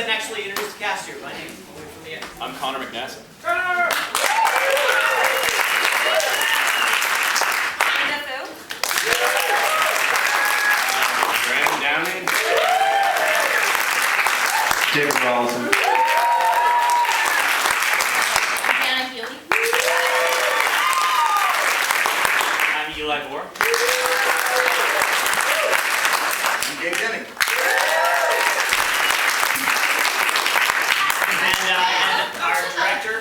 ahead and actually introduce the cast here by name. Away from the end. I'm Connor McNassa. Connor! Brandon Downing. David Rawlinson. Anna Healy. I'm Eli Moore. I'm Gabe Denning. And our director,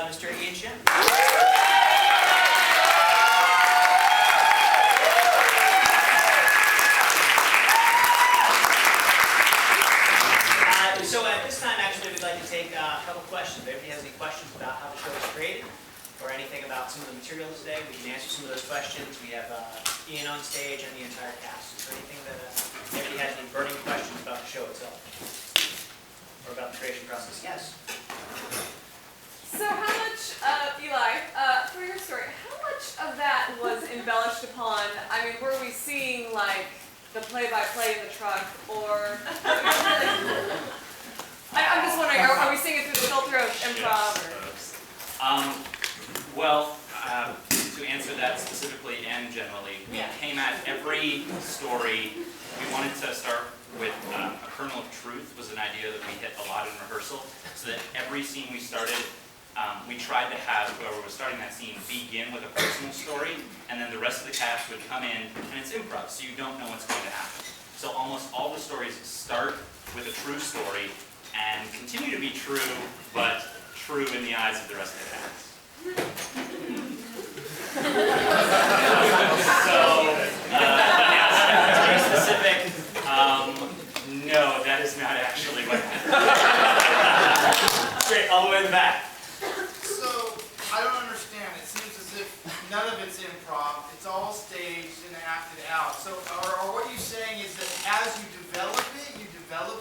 Mr. Ian Shin. So at this time, actually, we'd like to take a couple questions. If anybody has any questions about how the show was created, or anything about some of the material today, we can answer some of those questions. We have Ian on stage and the entire cast. Is there anything that anybody has any burning questions about the show itself? Or about the creation process? Yes. So how much, Eli, for your story, how much of that was embellished upon? I mean, were we seeing like the play-by-play in the truck, or I'm just wondering, are we seeing it through the filter of improv? Well, to answer that specifically and generally, we came at every story. We wanted to start with a kernel of truth was an idea that we hit a lot in rehearsal, so that every scene we started, we tried to have whoever was starting that scene begin with a personal story, and then the rest of the cast would come in, and it's improv, so you don't know what's going to happen. So almost all the stories start with a true story and continue to be true, but true in the eyes of the rest of the cast. So, yes, very specific. No, that is not actually what happened. Straight all the way in the back. So, I don't understand. It seems as if none of it's improv. It's all staged and acted out. So, or what you're saying is that as you develop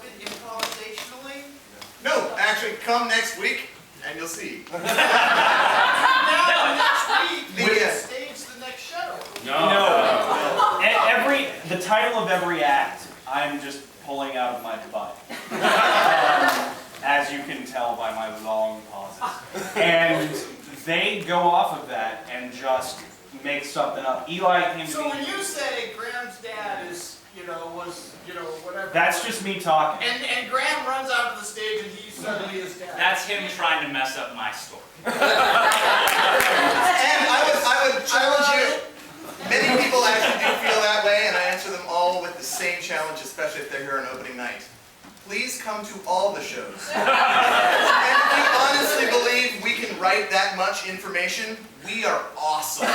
it improvisationally? No, actually, come next week and you'll see. Now, next week, we can stage the next show. No. The title of every act, I'm just pulling out of my butt. As you can tell by my long pauses. And they go off of that and just make something up. Eli came to me. So when you say Graham's dad is, whatever. That's just me talking. And Graham runs out to the stage and he suddenly is dad. That's him trying to mess up my story. And I would challenge you. Many people actually do feel that way, and I answer them all with the same challenge, especially if they're here on opening night. Please come to all the shows. And if you honestly believe we can write that much information, we are awesome.